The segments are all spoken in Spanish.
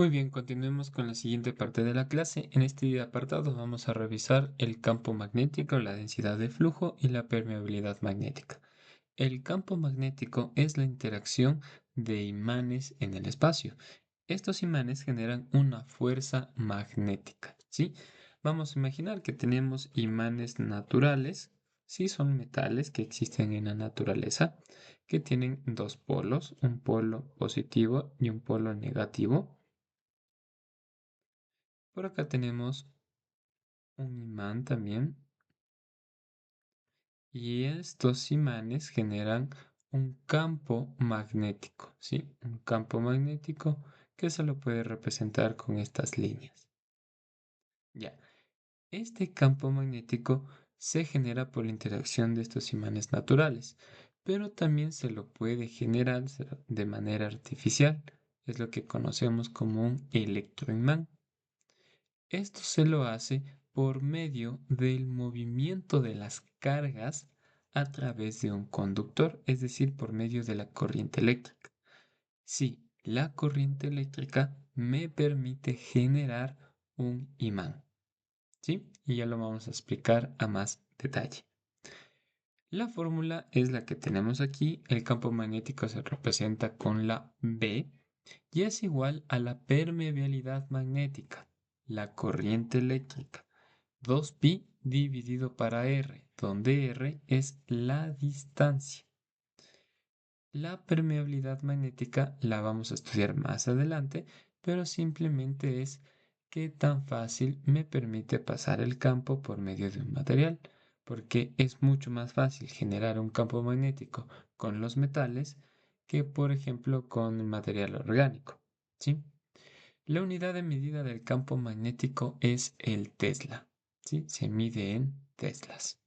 Muy bien, continuemos con la siguiente parte de la clase. En este apartado vamos a revisar el campo magnético, la densidad de flujo y la permeabilidad magnética. El campo magnético es la interacción de imanes en el espacio. Estos imanes generan una fuerza magnética, ¿sí? Vamos a imaginar que tenemos imanes naturales, sí, son metales que existen en la naturaleza, que tienen dos polos, un polo positivo y un polo negativo. Por acá tenemos un imán también y estos imanes generan un campo magnético, ¿sí? Un campo magnético que se lo puede representar con estas líneas. Ya, este campo magnético se genera por la interacción de estos imanes naturales, pero también se lo puede generar de manera artificial. Es lo que conocemos como un electroimán. Esto se lo hace por medio del movimiento de las cargas a través de un conductor, es decir, por medio de la corriente eléctrica. Sí, la corriente eléctrica me permite generar un imán, ¿sí? Y ya lo vamos a explicar a más detalle. La fórmula es la que tenemos aquí. El campo magnético se representa con la B y es igual a la permeabilidad magnética, la corriente eléctrica, 2pi dividido para r, donde r es la distancia. La permeabilidad magnética la vamos a estudiar más adelante, pero simplemente es qué tan fácil me permite pasar el campo por medio de un material, porque es mucho más fácil generar un campo magnético con los metales que, por ejemplo, con material orgánico, ¿sí? La unidad de medida del campo magnético es el Tesla, ¿sí? Se mide en teslas.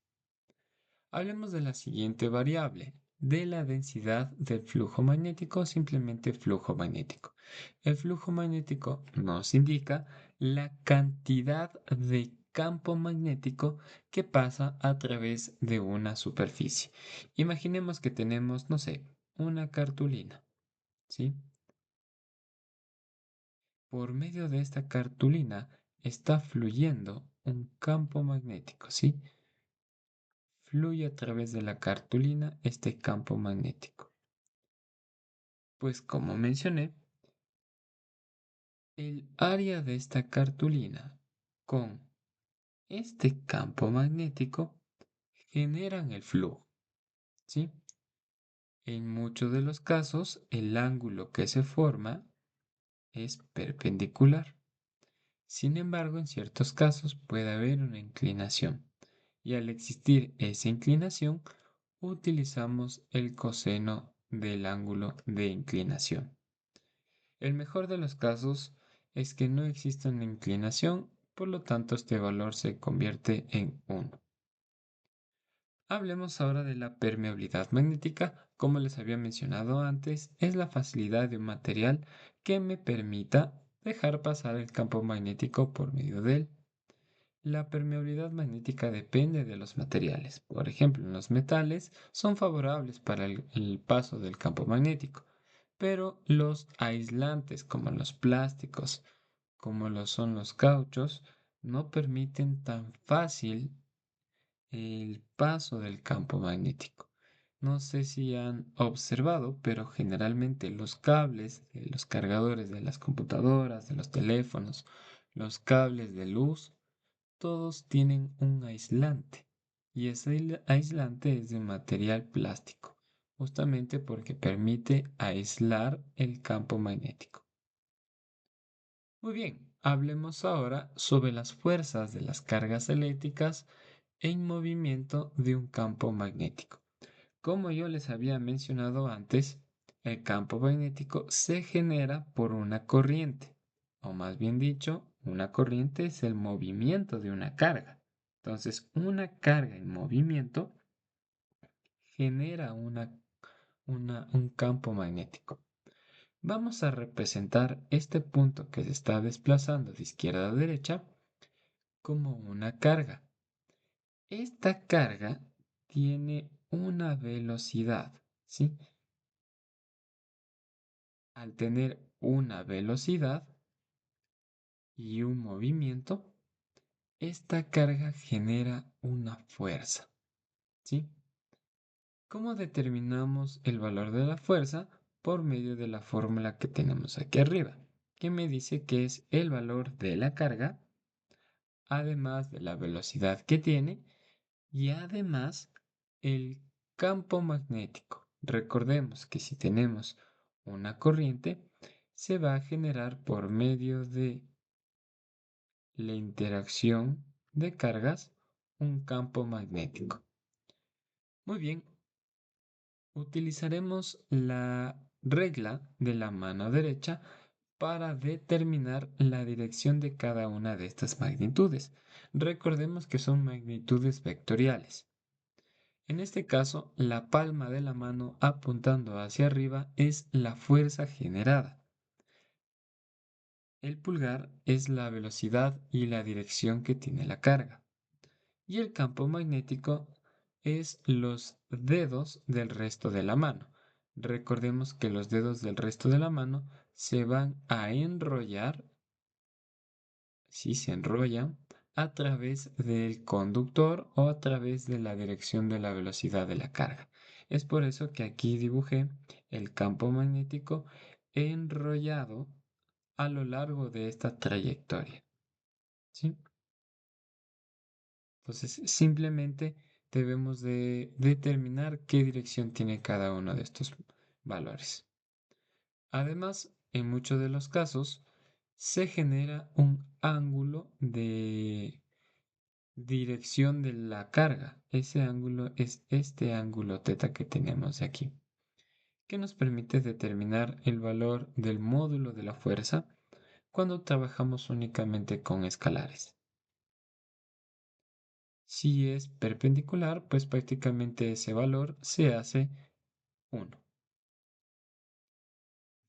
Hablemos de la siguiente variable, de la densidad del flujo magnético, simplemente flujo magnético. El flujo magnético nos indica la cantidad de campo magnético que pasa a través de una superficie. Imaginemos que tenemos, no sé, una cartulina, ¿sí? Por medio de esta cartulina está fluyendo un campo magnético, ¿sí? Fluye a través de la cartulina este campo magnético. Pues como mencioné, el área de esta cartulina con este campo magnético generan el flujo, ¿sí? En muchos de los casos, el ángulo que se forma es perpendicular. Sin embargo, en ciertos casos puede haber una inclinación. Y al existir esa inclinación, utilizamos el coseno del ángulo de inclinación. El mejor de los casos es que no exista una inclinación, por lo tanto este valor se convierte en 1. Hablemos ahora de la permeabilidad magnética. Como les había mencionado antes, es la facilidad de un material que me permita dejar pasar el campo magnético por medio de él. La permeabilidad magnética depende de los materiales. Por ejemplo, los metales son favorables para el paso del campo magnético, pero los aislantes como los plásticos, como lo son los cauchos, no permiten tan fácil el paso del campo magnético. No sé si han observado, pero generalmente los cables de los cargadores de las computadoras, de los teléfonos, los cables de luz, todos tienen un aislante y ese aislante es de material plástico, justamente porque permite aislar el campo magnético. Muy bien, hablemos ahora sobre las fuerzas de las cargas eléctricas en movimiento de un campo magnético. Como yo les había mencionado antes, el campo magnético se genera por una corriente, o más bien dicho, una corriente es el movimiento de una carga. Entonces, una carga en movimiento genera un campo magnético. Vamos a representar este punto que se está desplazando de izquierda a derecha como una carga. Esta carga tiene una velocidad, ¿sí? Al tener una velocidad, y un movimiento, esta carga genera una fuerza, ¿sí? ¿Cómo determinamos el valor de la fuerza? Por medio de la fórmula que tenemos aquí arriba, que me dice que es el valor de la carga, además de la velocidad que tiene y además el campo magnético. Recordemos que si tenemos una corriente, se va a generar por medio de la interacción de cargas un campo magnético. Muy bien, utilizaremos la regla de la mano derecha para determinar la dirección de cada una de estas magnitudes. Recordemos que son magnitudes vectoriales. En este caso, la palma de la mano apuntando hacia arriba es la fuerza generada. El pulgar es la velocidad y la dirección que tiene la carga. Y el campo magnético es los dedos del resto de la mano. Recordemos que los dedos del resto de la mano se van a enrollar, si se enrollan, a través del conductor o a través de la dirección de la velocidad de la carga. Es por eso que aquí dibujé el campo magnético enrollado a lo largo de esta trayectoria. ¿Sí? Entonces, simplemente debemos de determinar qué dirección tiene cada uno de estos valores. Además, en muchos de los casos, se genera un ángulo de dirección de la carga. Ese ángulo es este ángulo teta que tenemos aquí, que nos permite determinar el valor del módulo de la fuerza cuando trabajamos únicamente con escalares. Si es perpendicular, pues prácticamente ese valor se hace 1.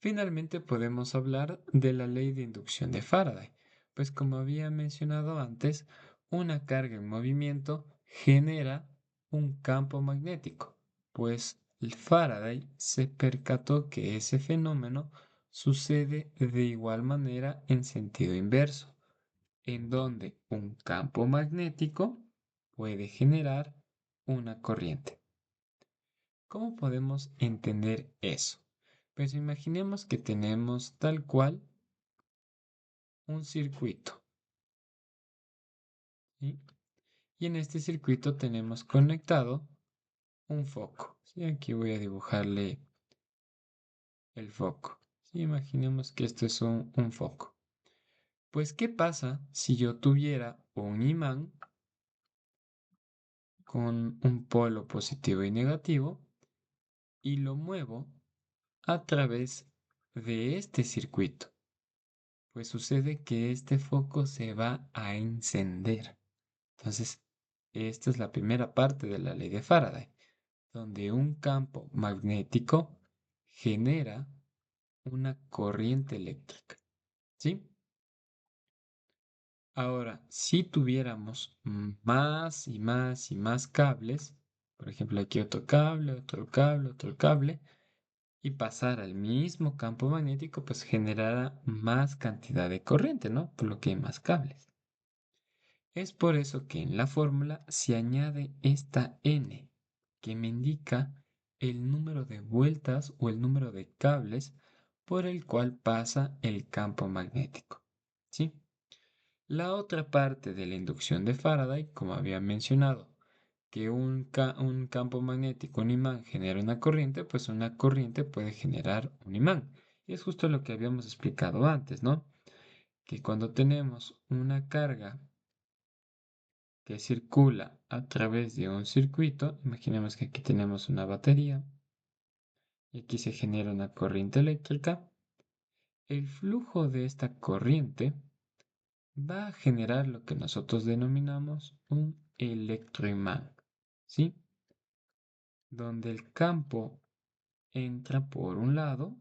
Finalmente podemos hablar de la ley de inducción de Faraday, pues como había mencionado antes, una carga en movimiento genera un campo magnético, pues el Faraday se percató que ese fenómeno sucede de igual manera en sentido inverso, en donde un campo magnético puede generar una corriente. ¿Cómo podemos entender eso? Pues imaginemos que tenemos tal cual un circuito, ¿sí? Y en este circuito tenemos conectado un foco, ¿sí? Aquí voy a dibujarle el foco, ¿sí? Imaginemos que esto es un foco. Pues, ¿qué pasa si yo tuviera un imán con un polo positivo y negativo y lo muevo a través de este circuito? Pues sucede que este foco se va a encender. Entonces, esta es la primera parte de la ley de Faraday, donde un campo magnético genera una corriente eléctrica. ¿Sí? Ahora, si tuviéramos más y más y más cables, por ejemplo, aquí otro cable, otro cable, otro cable, y pasara al mismo campo magnético, pues generará más cantidad de corriente, ¿no? Por lo que hay más cables. Es por eso que en la fórmula se añade esta n, que me indica el número de vueltas o el número de cables por el cual pasa el campo magnético. ¿Sí? La otra parte de la inducción de Faraday, como había mencionado, que un campo magnético, un imán, genera una corriente, pues una corriente puede generar un imán. Y es justo lo que habíamos explicado antes, ¿no? Que cuando tenemos una carga que circula a través de un circuito, imaginemos que aquí tenemos una batería y aquí se genera una corriente eléctrica, el flujo de esta corriente va a generar lo que nosotros denominamos un electroimán, ¿sí? Donde el campo entra por un lado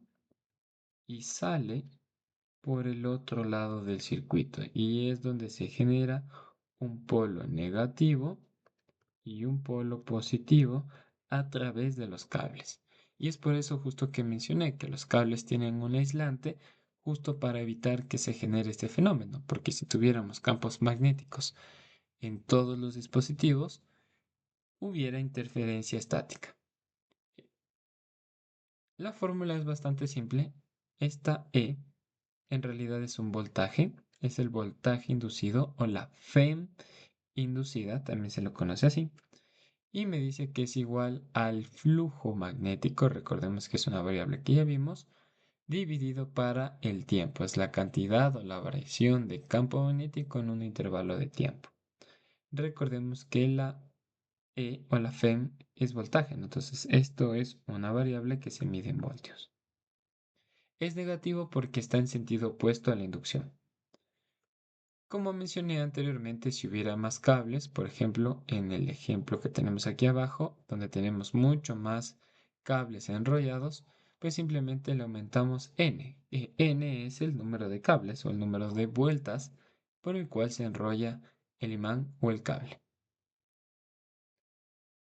y sale por el otro lado del circuito y es donde se genera un polo negativo y un polo positivo a través de los cables. Y es por eso justo que mencioné que los cables tienen un aislante justo para evitar que se genere este fenómeno, porque si tuviéramos campos magnéticos en todos los dispositivos, hubiera interferencia estática. La fórmula es bastante simple. Esta E en realidad es un voltaje, es el voltaje inducido o la FEM inducida, también se lo conoce así, y me dice que es igual al flujo magnético, recordemos que es una variable que ya vimos, dividido para el tiempo, es la cantidad o la variación de campo magnético en un intervalo de tiempo. Recordemos que la E o la FEM es voltaje, ¿no? Entonces esto es una variable que se mide en voltios. Es negativo porque está en sentido opuesto a la inducción. Como mencioné anteriormente, si hubiera más cables, por ejemplo, en el ejemplo que tenemos aquí abajo, donde tenemos mucho más cables enrollados, pues simplemente le aumentamos n. N es el número de cables o el número de vueltas por el cual se enrolla el imán o el cable.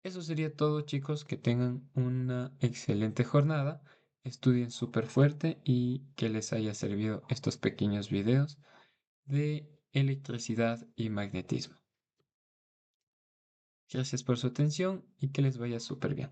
Eso sería todo, chicos. Que tengan una excelente jornada. Estudien súper fuerte y que les haya servido estos pequeños videos de electricidad y magnetismo. Gracias por su atención y que les vaya súper bien.